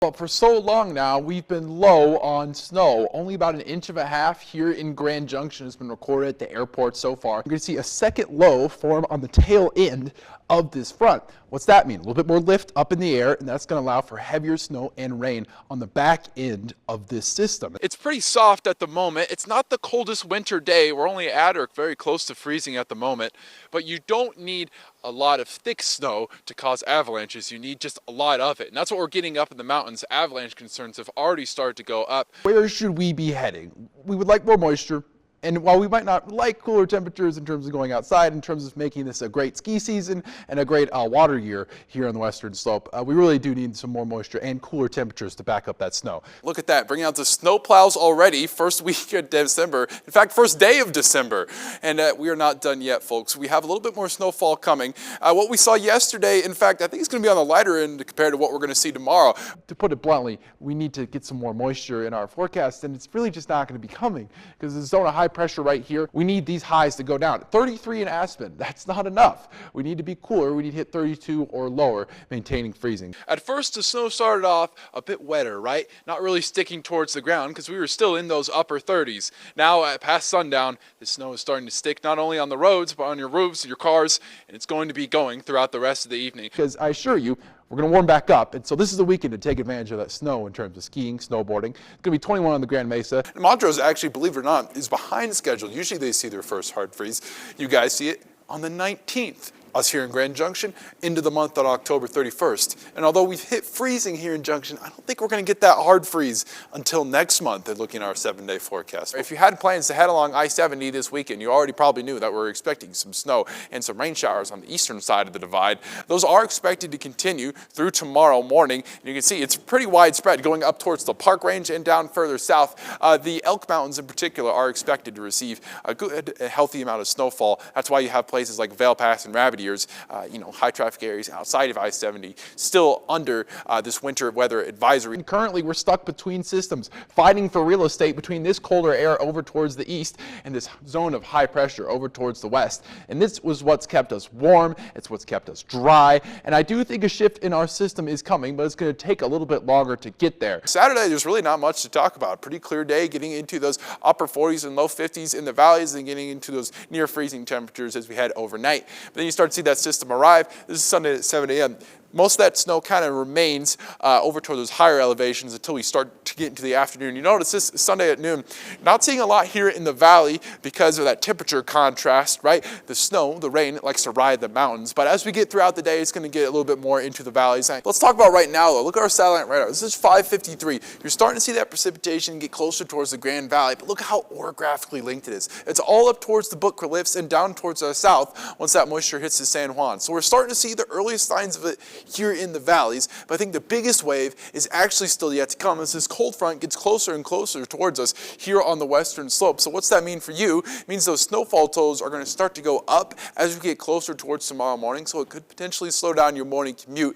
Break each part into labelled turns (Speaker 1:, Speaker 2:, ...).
Speaker 1: Well, for so long now, we've been low on snow. Only about 1.5 inches here in Grand Junction has been recorded at the airport so far. You're going to see a second low form on the tail end of this front. What's that mean? A little bit more lift up in the air, and that's going to allow for heavier snow and rain on the back end of this system.
Speaker 2: It's pretty soft at the moment. It's not the coldest winter day. We're only at or very close to freezing at the moment, but you don't need a lot of thick snow to cause avalanches. You need just a lot of it, and that's what we're getting up in the mountains. Avalanche concerns have already started to go up.
Speaker 1: Where should we be heading? We would like more moisture. And while we might not like cooler temperatures in terms of going outside, in terms of making this a great ski season and a great water year here on the western slope, we really do need some more moisture and cooler temperatures to back up that snow.
Speaker 2: Look at that, bringing out the snow plows already, first week of December. In fact, first day of December. And we are not done yet, folks. We have a little bit more snowfall coming. What we saw yesterday, in fact, I think it's going to be on the lighter end compared to what we're going to see tomorrow.
Speaker 1: To put it bluntly, we need to get some more moisture in our forecast, and it's really just not going to be coming because the zone of high pressure right here, we need these highs to go down. 33 in Aspen, that's not enough. We need to be cooler. We need to hit 32 or lower, maintaining freezing.
Speaker 2: At first, the snow started off a bit wetter, right? Not really sticking towards the ground because we were still in those upper 30s. Now, past sundown, the snow is starting to stick not only on the roads, but on your roofs, your cars, and it's going to be going throughout the rest of the evening.
Speaker 1: Because I assure you, we're going to warm back up, and so this is the weekend to take advantage of that snow in terms of skiing, snowboarding. It's going to be 21 on the Grand Mesa.
Speaker 2: And Montrose, actually, believe it or not, is behind schedule. Usually they see their first hard freeze. You guys see it on the 19th. Us here in Grand Junction into the month on October 31st. And although we've hit freezing here in Junction, I don't think we're going to get that hard freeze until next month and looking at our 7-day forecast. If you had plans to head along I-70 this weekend, you already probably knew that we're expecting some snow and some rain showers on the eastern side of the divide. Those are expected to continue through tomorrow morning. And you can see it's pretty widespread going up towards the Park Range and down further south. The Elk Mountains in particular are expected to receive a good, healthy amount of snowfall. That's why you have places like Vail Pass and Rabbit Ears, high traffic areas outside of I-70 still under this winter weather advisory.
Speaker 1: And currently we're stuck between systems, fighting for real estate between this colder air over towards the east and this zone of high pressure over towards the west. And this was what's kept us warm, it's what's kept us dry, and I do think a shift in our system is coming, but it's going to take a little bit longer to get there.
Speaker 2: Saturday, there's really not much to talk about. Pretty clear day, getting into those upper 40s and low 50s in the valleys and getting into those near freezing temperatures as we head overnight. But then you start to see that system arrive. This is Sunday at 7 a.m. Most of that snow kind of remains over toward those higher elevations until we start to get into the afternoon. You notice this Sunday at noon, not seeing a lot here in the valley because of that temperature contrast, right? The snow, the rain, it likes to ride the mountains. But as we get throughout the day, it's going to get a little bit more into the valleys. Let's talk about right now, though. Look at our satellite radar. This is 553. You're starting to see that precipitation get closer towards the Grand Valley, but look how orographically linked it is. It's all up towards the Book Cliffs and down towards the south once that moisture hits the San Juan. So we're starting to see the earliest signs of it here in the valleys, but I think the biggest wave is actually still yet to come as this cold front gets closer and closer towards us here on the western slope. So what's that mean for you? It means those snowfall totals are going to start to go up as we get closer towards tomorrow morning, so it could potentially slow down your morning commute.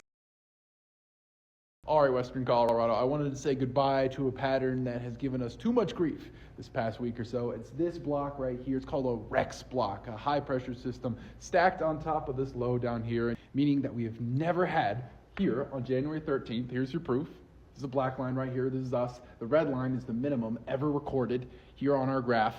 Speaker 1: All right, Western Colorado, I wanted to say goodbye to a pattern that has given us too much grief this past week or so. It's this block right here. It's called a KREX block, a high pressure system stacked on top of this low down here, meaning that we have never had here on January 13th. Here's your proof. This is the black line right here. This is us. The red line is the minimum ever recorded here on our graph,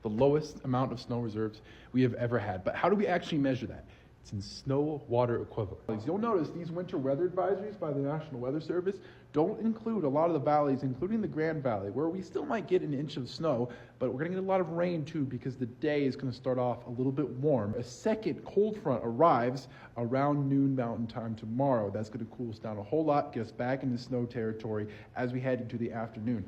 Speaker 1: the lowest amount of snow reserves we have ever had. But how do we actually measure that? It's in snow water equivalent. You'll notice these winter weather advisories by the National Weather Service don't include a lot of the valleys, including the Grand Valley, where we still might get 1 inch of snow, but we're going to get a lot of rain too because the day is going to start off a little bit warm. A second cold front arrives around noon Mountain Time tomorrow. That's going to cool us down a whole lot, get us back into snow territory as we head into the afternoon.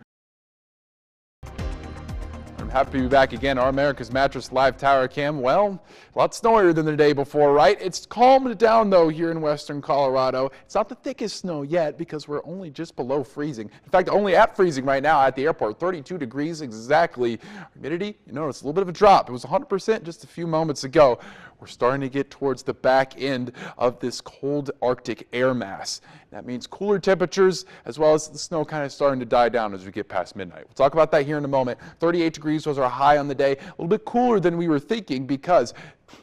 Speaker 1: I'm happy to be back again. Our America's Mattress Live Tower Cam. Well, a lot snowier than the day before, right? It's calmed down, though, here in western Colorado. It's not the thickest snow yet because we're only just below freezing. In fact, only at freezing right now at the airport, 32 degrees exactly. Humidity, you notice a little bit of a drop. It was 100% just a few moments ago. We're starting to get towards the back end of this cold Arctic air mass. That means cooler temperatures as well as the snow kind of starting to die down as we get past midnight. We'll talk about that here in a moment. 38 degrees was our high on the day. A little bit cooler than we were thinking because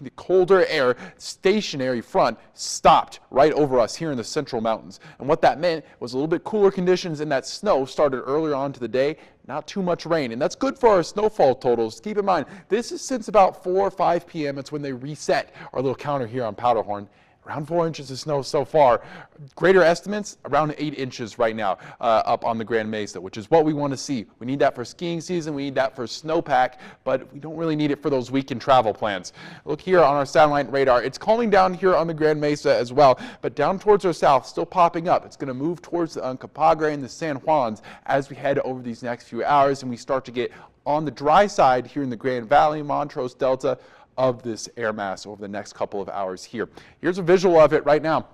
Speaker 2: the colder air stationary front stopped right over us here in the central mountains. And what that meant was a little bit cooler conditions, and that snow started earlier on to the day. Not too much rain, and that's good for our snowfall totals. Keep in mind, this is since about 4 or 5 p.m. It's when they reset our little counter here on Powderhorn. Around 4 inches of snow so far. Greater estimates, around 8 inches right now up on the Grand Mesa, which is what we want to see. We need that for skiing season, we need that for snowpack, but we don't really need it for those weekend travel plans. Look here on our satellite radar. It's calming down here on the Grand Mesa as well, but down towards our south, still popping up. It's going to move towards the Uncompahgre and the San Juans as we head over these next few hours, and we start to get on the dry side here in the Grand Valley, Montrose Delta, of this air mass over the next couple of hours here. Here's a visual of it right now.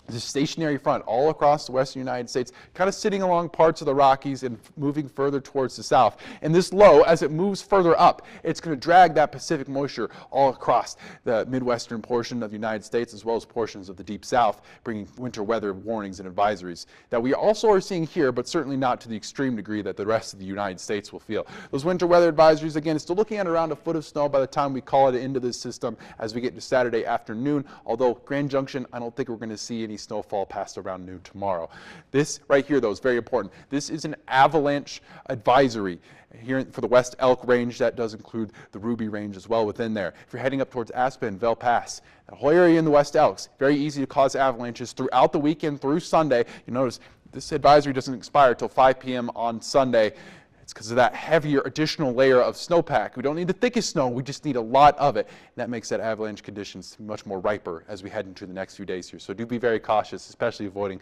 Speaker 2: This stationary front all across the western United States, kind of sitting along parts of the Rockies and moving further towards the south. And this low, as it moves further up, it's going to drag that Pacific moisture all across the midwestern portion of the United States, as well as portions of the deep south, bringing winter weather warnings and advisories that we also are seeing here, but certainly not to the extreme degree that the rest of the United States will feel. Those winter weather advisories, again, still looking at around a foot of snow by the time we call it into this system as we get to Saturday afternoon, although Grand Junction, I don't think we're going to see any snowfall past around noon tomorrow. This right here, though, is very important. This is an avalanche advisory here for the West Elk Range. That does include the Ruby Range as well within there. If you're heading up towards Aspen, Vel Pass, that whole area in the West Elks, very easy to cause avalanches throughout the weekend through Sunday. You notice this advisory doesn't expire until 5 p.m. on Sunday. It's because of that heavier additional layer of snowpack. We don't need the thickest snow, we just need a lot of it. And that makes that avalanche conditions much more riper as we head into the next few days here. So do be very cautious, especially avoiding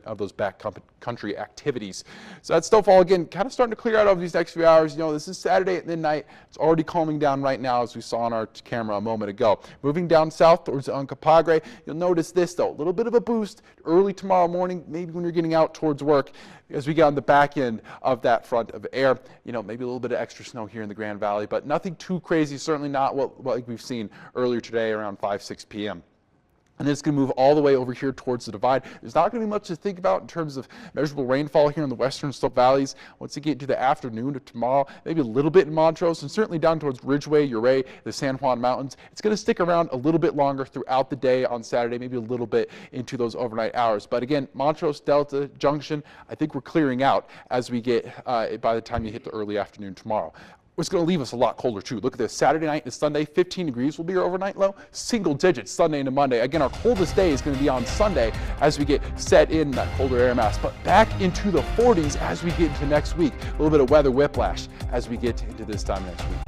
Speaker 2: of those backcountry activities. So that snowfall, again, kind of starting to clear out over these next few hours. You know, this is Saturday at midnight. It's already calming down right now, as we saw on our camera a moment ago. Moving down south towards the Uncompahgre, you'll notice this, though, a little bit of a boost early tomorrow morning, maybe when you're getting out towards work, as we get on the back end of that front of air. You know, maybe a little bit of extra snow here in the Grand Valley, but nothing too crazy, certainly not what like we've seen earlier today around 5, 6 p.m. And it's going to move all the way over here towards the divide. There's not going to be much to think about in terms of measurable rainfall here in the western slope valleys. Once you get to the afternoon of tomorrow, maybe a little bit in Montrose, and certainly down towards Ridgeway, Ouray, the San Juan Mountains. It's going to stick around a little bit longer throughout the day on Saturday, maybe a little bit into those overnight hours. But again, Montrose, Delta, Junction, I think we're clearing out as we get by the time you hit the early afternoon tomorrow. It's going to leave us a lot colder too. Look at this, Saturday night and Sunday, 15 degrees will be your overnight low, single digits Sunday into Monday. Again, our coldest day is going to be on Sunday as we get set in that colder air mass, but back into the 40s as we get into next week. A little bit of weather whiplash as we get into this time next week.